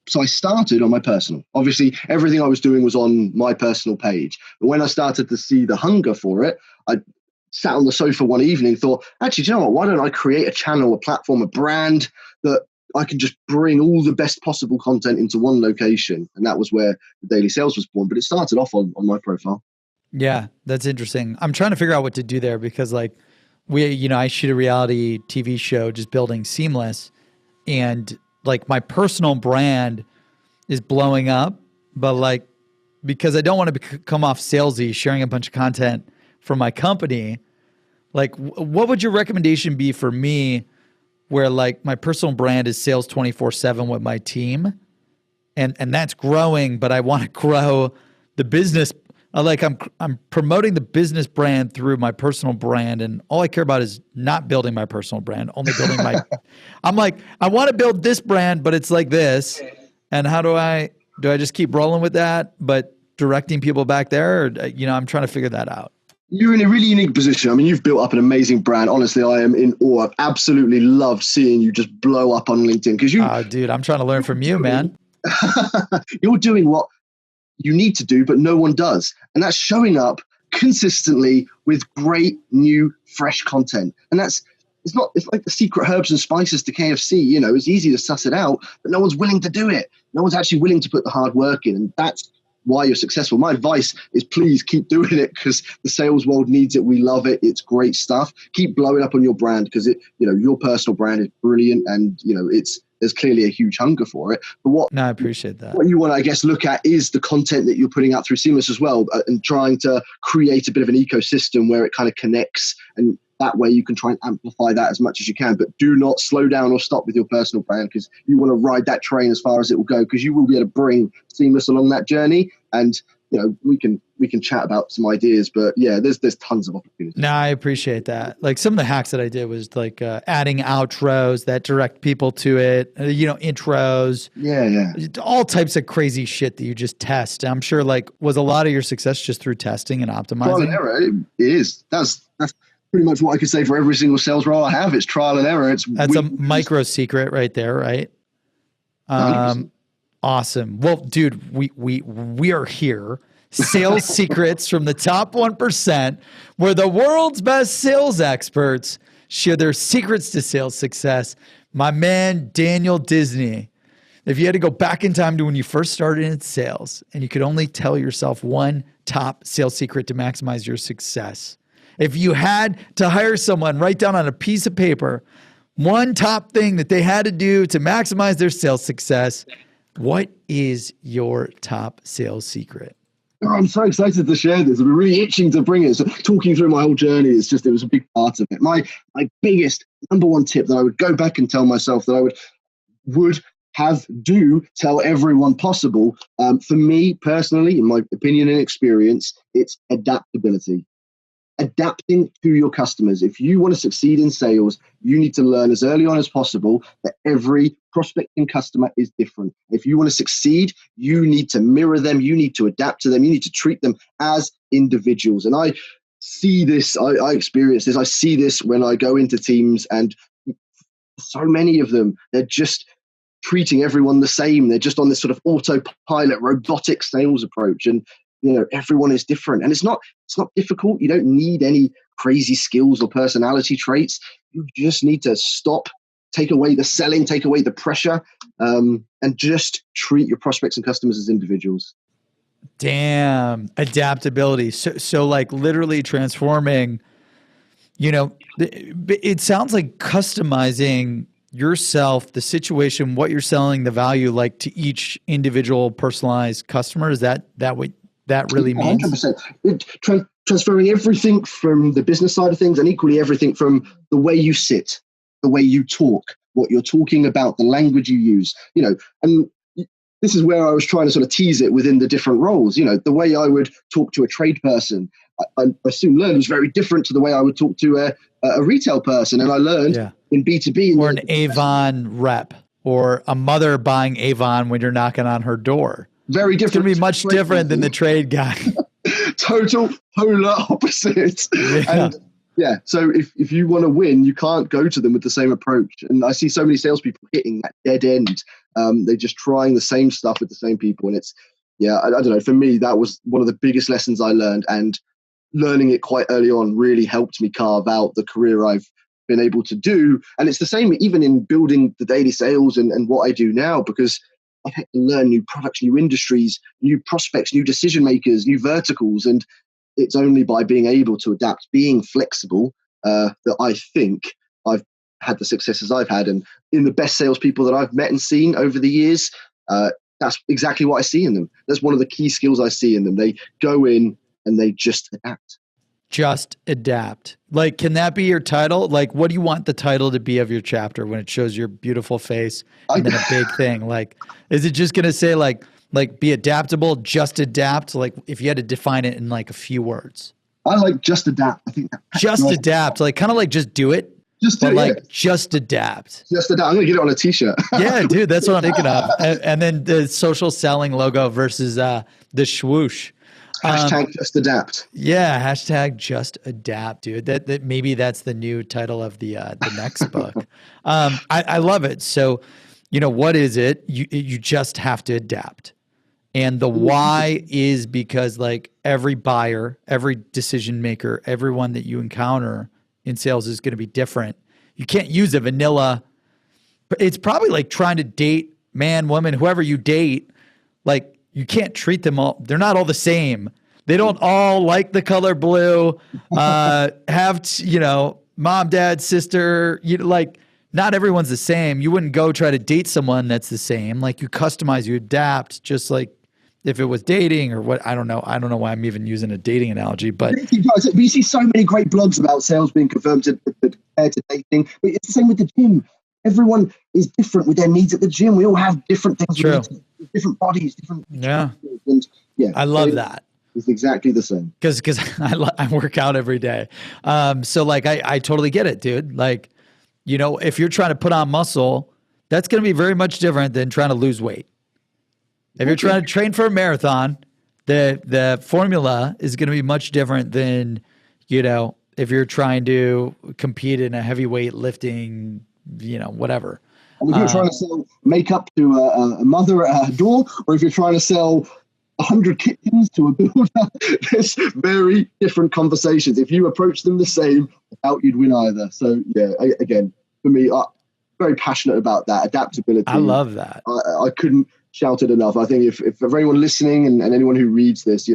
So I started on my personal. Obviously, everything I was doing was on my personal page. But when I started to see the hunger for it, I sat on the sofa one evening, thought, actually, do you know what? Why don't I create a channel, a platform, a brand that I can just bring all the best possible content into one location? And that was where the daily sales was born. But it started off on my profile. Yeah, that's interesting. I'm trying to figure out what to do there because, like, I shoot a reality TV show just building Seamless, and like my personal brand is blowing up, but like, because I don't want to come off salesy sharing a bunch of content for my company, like what would your recommendation be for me where like my personal brand is sales 24/7 with my team and that's growing, but I want to grow the business. Like I'm promoting the business brand through my personal brand, and all I care about is not building my personal brand, only building my, I'm like, I want to build this brand, but it's like this. And how do I just keep rolling with that, but directing people back there? Or, I'm trying to figure that out. You're in a really unique position. I mean, you've built up an amazing brand. Honestly, I am in awe. I've absolutely loved seeing you just blow up on LinkedIn because Oh, dude, I'm trying to learn from you, man. You're doing what you need to do, but no one does. And that's showing up consistently with great, new, fresh content. And it's like the secret herbs and spices to KFC. It's easy to suss it out, but no one's willing to do it. No one's actually willing to put the hard work in. And that's why you're successful. My advice is please keep doing it because the sales world needs it. We love it. It's great stuff. Keep blowing up on your brand because your personal brand is brilliant, and there's clearly a huge hunger for it. But I appreciate that. What you want to, I guess, look at is the content that you're putting out through Seamless as well, and trying to create a bit of an ecosystem where it kind of connects, and that way you can try and amplify that as much as you can. But do not slow down or stop with your personal brand because you want to ride that train as far as it will go, because you will be able to bring Seamless along that journey. And we can chat about some ideas, but yeah, there's tons of opportunities. No, I appreciate that. Like some of the hacks that I did was like adding outros that direct people to it, intros. Yeah. All types of crazy shit that you just test. I'm sure was a lot of your success just through testing and optimizing? Trial and error. It is. That's pretty much what I could say for every single sales role I have. It's trial and error. That's a micro secret right there, right? 100%. Awesome. Well, dude, we are here. Sales secrets from the top 1%, where the world's best sales experts share their secrets to sales success. My man, Daniel Disney. If you had to go back in time to when you first started in sales and you could only tell yourself one top sales secret to maximize your success, if you had to hire someone, write down on a piece of paper one top thing that they had to do to maximize their sales success, what is your top sales secret? Oh, I'm so excited to share this. I've been really itching to bring it. So talking through my whole journey, it was a big part of it. My biggest number one tip that I would go back and tell myself that I would tell everyone possible. For me personally, in my opinion and experience, it's adaptability. adapting to your customers. If you want to succeed in sales, you need to learn as early on as possible that every prospecting customer is different. If you want to succeed, you need to mirror them. You need to adapt to them. You need to treat them as individuals. And I see this, I experience this. I see this when I go into teams, and so many of them, they're just treating everyone the same. They're just on this sort of autopilot, robotic sales approach. And everyone is different, and it's not difficult. You don't need any crazy skills or personality traits. You just need to stop, take away the selling, take away the pressure, and just treat your prospects and customers as individuals. Damn, adaptability. So like literally transforming, it sounds like customizing yourself, the situation, what you're selling, the value, like to each individual personalized customer. Is that what that really means? 100%. Transferring everything from the business side of things, and equally everything from the way you sit, the way you talk, what you're talking about, the language you use, and this is where I was trying to sort of tease it within the different roles. The way I would talk to a trade person, I soon learned was very different to the way I would talk to a retail person. And I learned in B2B. Or an Avon rep, or a mother buying Avon when you're knocking on her door. Very different. It's going to be much different than the trade guy. Total polar opposites. Yeah. And so if you want to win, you can't go to them with the same approach. And I see so many salespeople hitting that dead end. They're just trying the same stuff with the same people. And it's, I don't know, for me, that was one of the biggest lessons I learned. And learning it quite early on really helped me carve out the career I've been able to do. And it's the same even in building the daily sales and what I do now, because I've had to learn new products, new industries, new prospects, new decision makers, new verticals. And it's only by being able to adapt, being flexible, that I think I've had the successes I've had. And in the best salespeople that I've met and seen over the years, that's exactly what I see in them. That's one of the key skills I see in them. They go in and they just adapt. Just adapt. Like, can that be your title? Like, what do you want the title to be of your chapter when it shows your beautiful face and then a big thing? Like, is it just going to say like be adaptable, just adapt? Like, if you had to define it in like a few words. I like just adapt. I think just adapt, like kind of like just do it. Just do it. Just adapt. Just adapt. I'm going to get it on a t-shirt. Yeah, dude, that's what I'm thinking of. And then the social selling logo versus the swoosh. Hashtag just adapt. Yeah, hashtag just adapt, dude. That maybe that's the new title of the next book. I love it. So, what is it? You just have to adapt. And the why is because like every buyer, every decision maker, everyone that you encounter in sales is going to be different. You can't use a vanilla. It's probably like trying to date man, woman, whoever you date. Like, you can't treat them all. They're not all the same. They don't all like the color blue, have, mom, dad, sister, not everyone's the same. You wouldn't go try to date someone that's the same. Like, you customize, you adapt, just like if it was dating or what, I don't know. I don't know why I'm even using a dating analogy, but we see so many great blogs about sales being confirmed to compare to dating. But it's the same with the gym. Everyone is different with their needs at the gym. We all have different things. True. Different bodies, different. Yeah. And I love that. It's exactly the same. Because I work out every day. So like, I totally get it, dude. Like, if you're trying to put on muscle, that's going to be very much different than trying to lose weight. If you're trying to train for a marathon, the formula is going to be much different than, if you're trying to compete in a heavyweight lifting, whatever. And if you're trying to sell makeup to a mother at her door, or if you're trying to sell 100 kitchens to a builder, there's very different conversations. If you approach them the same, I doubt you'd win either. So again, for me, I'm very passionate about that adaptability. I love that. I couldn't shout it enough. I think if everyone listening and anyone who reads this,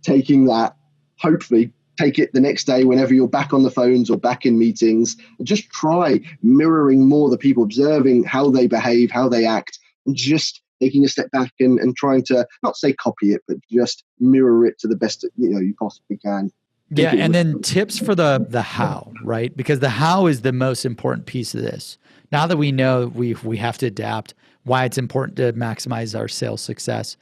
taking that, hopefully take it the next day whenever you're back on the phones or back in meetings, and just try mirroring more the people, observing how they behave, how they act, and just taking a step back and trying to not say copy it, but just mirror it to the best you possibly can. Yeah, and then tips for the how, right? Because the how is the most important piece of this. Now that we know we have to adapt, why it's important to maximize our sales success,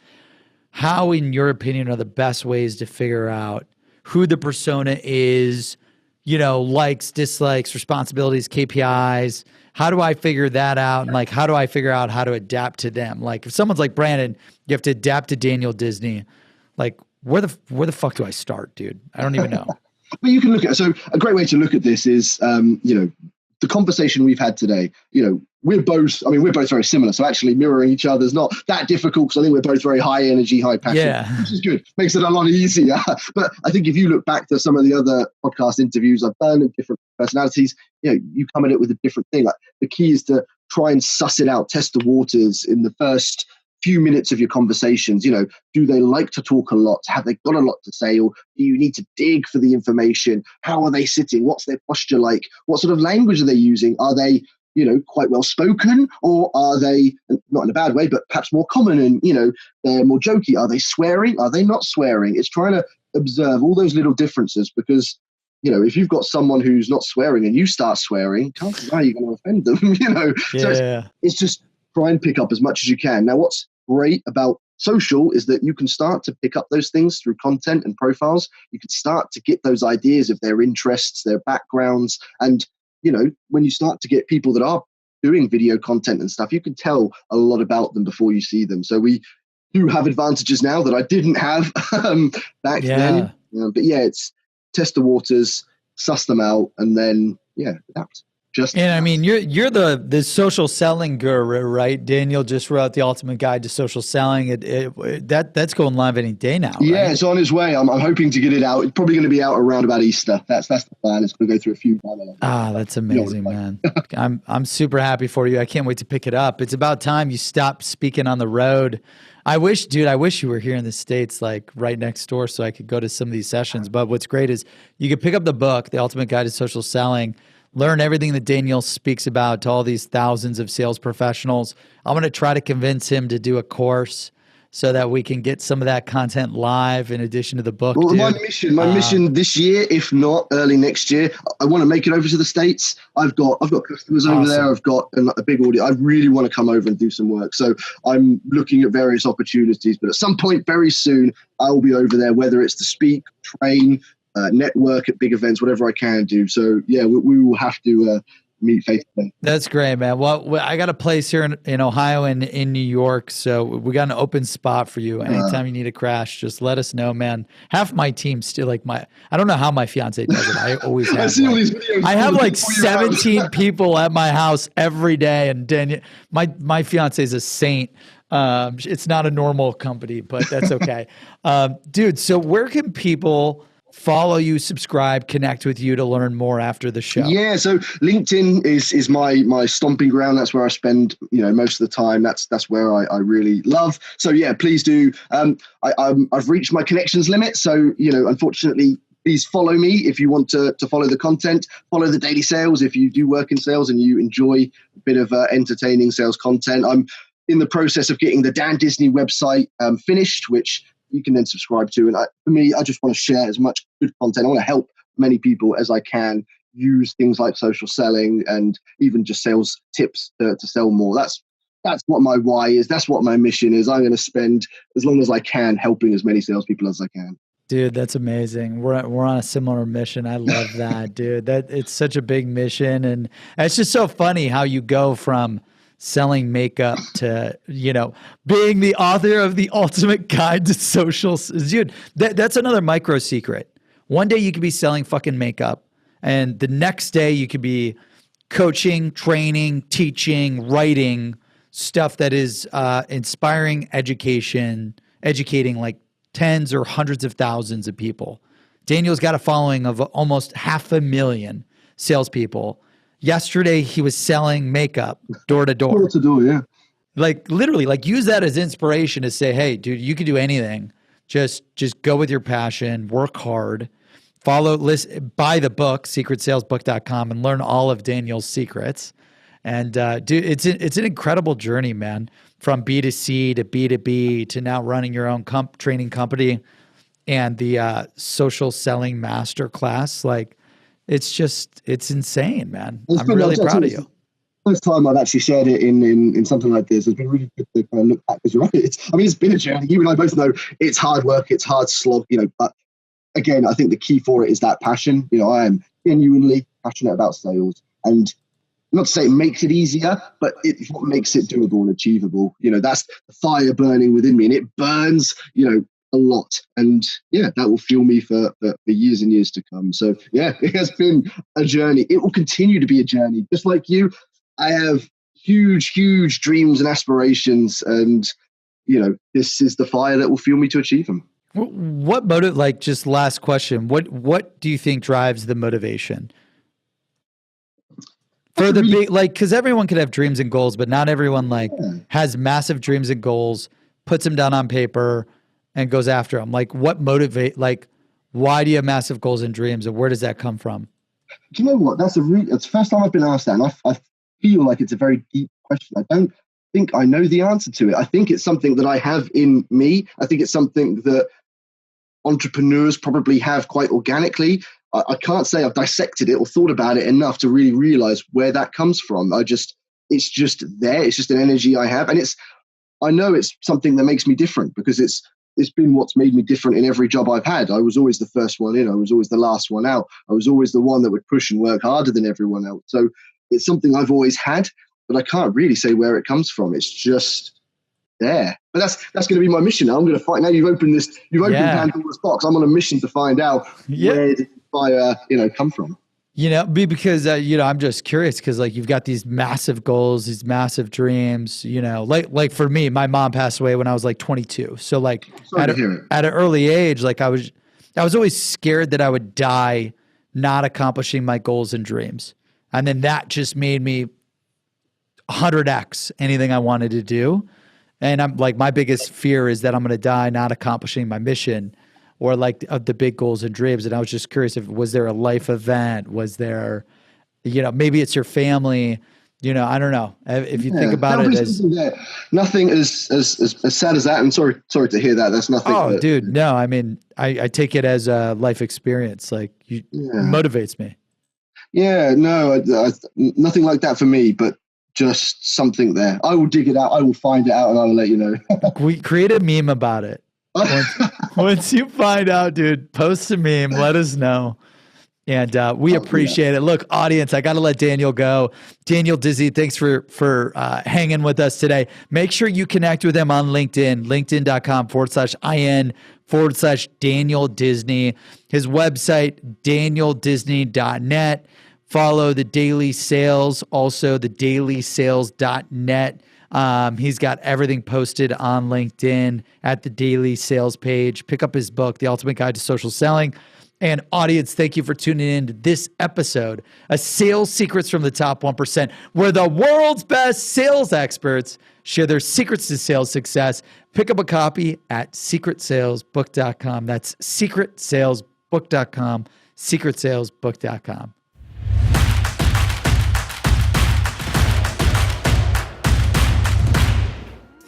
how, in your opinion, are the best ways to figure out who the persona is, likes, dislikes, responsibilities, KPIs. How do I figure that out? And like, how do I figure out how to adapt to them? Like if someone's like, Brandon, you have to adapt to Daniel Disney. Like where the fuck do I start, dude? I don't even know. But you can look at, so a great way to look at this is, the conversation we've had today, we're both very similar. So actually mirroring each other is not that difficult because I think we're both very high energy, high passion, which is good. Makes it a lot easier. But I think if you look back to some of the other podcast interviews I've done and different personalities, you come at it with a different thing. Like the key is to try and suss it out, test the waters in the first few minutes of your conversations. Do they like to talk a lot? Have they got a lot to say? Or do you need to dig for the information? How are they sitting? What's their posture like? What sort of language are they using? Are they, quite well spoken? Or are they, not in a bad way, but perhaps more common and, they're more jokey? Are they swearing? Are they not swearing? It's trying to observe all those little differences because, if you've got someone who's not swearing and you start swearing, chances are you're going to offend them, Yeah. So it's just try and pick up as much as you can. Now, what's great about social is that you can start to pick up those things through content and profiles. You can start to get those ideas of their interests, their backgrounds. And, when you start to get people that are doing video content and stuff, you can tell a lot about them before you see them. So we do have advantages now that I didn't have back then. But it's test the waters, suss them out, and then, adapt. And I mean, you're the social selling guru, right? Daniel just wrote The Ultimate Guide to Social Selling. That's going live any day now. Yeah, right? It's on its way. I'm hoping to get it out. It's probably going to be out around about Easter. That's the plan. It's going to go through a few. That's amazing, man. I'm super happy for you. I can't wait to pick it up. It's about time you stopped speaking on the road. I wish you were here in the States, like right next door, so I could go to some of these sessions. But what's great is you could pick up the book, The Ultimate Guide to Social Selling. Learn everything that Daniel speaks about to all these thousands of sales professionals. I'm going to try to convince him to do a course so that we can get some of that content live in addition to the book. Well, dude. my mission this year, if not early next year, I want to make it over to the States. I've got customers over there. I've got a big audience. I really want to come over and do some work. So I'm looking at various opportunities, but at some point very soon, I will be over there, whether it's to speak, train, network at big events, whatever I can do. So we will have to meet face to face. That's great, man. Well, I got a place here in Ohio and in New York, so we got an open spot for you. Anytime you need a crash, just let us know, man. Half my team still I don't know how my fiance does it. I always have. I see all these videos. I have like 17 people at my house every day, and Daniel, my fiance is a saint. It's not a normal company, but that's okay. Dude, so where can people follow you, subscribe, connect with you to learn more after the show? Yeah, so LinkedIn is my stomping ground. That's where I spend most of the time. That's where I really love. So please do. I've reached my connections limit. So unfortunately, please follow me if you want to follow the content. Follow the Daily Sales if you do work in sales and you enjoy a bit of entertaining sales content. I'm in the process of getting the Dan Disney website finished, which you can then subscribe to. And for me, I just want to share as much good content. I want to help many people as I can use things like social selling and even just sales tips to sell more. That's what my why is. That's what my mission is. I'm going to spend as long as I can helping as many salespeople as I can. Dude, that's amazing. We're on a similar mission. I love that, dude. It's such a big mission. And it's just so funny how you go from selling makeup to, being the author of The Ultimate Guide to Social. Dude, that's another micro secret. One day you could be selling fucking makeup, and the next day you could be coaching, training, teaching, writing stuff that is inspiring educating like tens or hundreds of thousands of people. Daniel's got a following of almost 500,000 salespeople. Yesterday, he was selling makeup door to door. Door to door, yeah. Like literally, like use that as inspiration to say, hey, dude, you can do anything. Just go with your passion, work hard, buy the book, secretsalesbook.com, and learn all of Daniel's secrets. And dude, it's an incredible journey, man. From B2C to B2B to now running your own training company and the social selling masterclass. Like, it's insane, man. I'm really proud of you. First time I've actually shared it in something like this. It's been really good to kind of look back, because you're right. It's been a journey. You and I both know it's hard work, it's hard slog, but again, I think the key for it is that passion. I am genuinely passionate about sales, and not to say it makes it easier, but it's what makes it doable and achievable. That's the fire burning within me, and it burns, a lot. And that will fuel me for years and years to come. So it has been a journey. It will continue to be a journey. Just like you, I have huge, huge dreams and aspirations. And, this is the fire that will fuel me to achieve them. What motive, just last question, what do you think drives the motivation? For the big, because everyone could have dreams and goals, but not everyone has massive dreams and goals, puts them down on paper, and goes after them. What motivate? Why do you have massive goals and dreams, and where does that come from? Do you know what? It's the first time I've been asked that, and I feel like it's a very deep question. I don't think I know the answer to it. I think it's something that I have in me. I think it's something that entrepreneurs probably have quite organically. I can't say I've dissected it or thought about it enough to really realize where that comes from. It's just there. It's just an energy I have. And I know it's something that makes me different, because it's been what's made me different in every job I've had. I was always the first one in. I was always the last one out. I was always the one that would push and work harder than everyone else. So it's something I've always had, but I can't really say where it comes from. It's just there. But that's going to be my mission. I'm going to find. Now you've opened Pandora's box. I'm on a mission to find out where did fire, come from. Because I'm just curious, because you've got these massive goals, these massive dreams. Like for me, my mom passed away when I was 22. So at an early age, I was always scared that I would die not accomplishing my goals and dreams, and then that just made me 100x anything I wanted to do. And I'm my biggest fear is that I'm going to die not accomplishing my mission, or of the big goals and dreams. And I was just curious, was there a life event? Was there, maybe it's your family, I don't know. If you think about it as nothing as sad as that. And sorry to hear that. That's nothing. Oh, dude, no. I mean, I take it as a life experience. It motivates me. Yeah, no, nothing like that for me, but just something there. I will dig it out. I will find it out, and I will let you know. We create a meme about it. Once you find out, dude, post a meme, let us know. And we appreciate it. Look, audience, I got to let Daniel go. Daniel Disney, thanks for hanging with us today. Make sure you connect with him on LinkedIn, linkedin.com/IN/Daniel Disney. His website, danieldisney.net. Follow the Daily Sales, also the dailysales.net. He's got everything posted on LinkedIn at the Daily Sales page. Pick up his book, The Ultimate Guide to Social Selling. And audience, thank you for tuning in to this episode of Sales Secrets from the Top 1%, where the world's best sales experts share their secrets to sales success. Pick up a copy at secretsalesbook.com. That's secretsalesbook.com, secretsalesbook.com.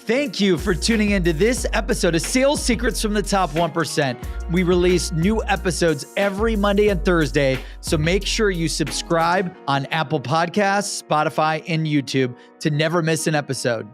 Thank you for tuning into this episode of Sales Secrets from the Top 1%. We release new episodes every Monday and Thursday, so make sure you subscribe on Apple Podcasts, Spotify, and YouTube to never miss an episode.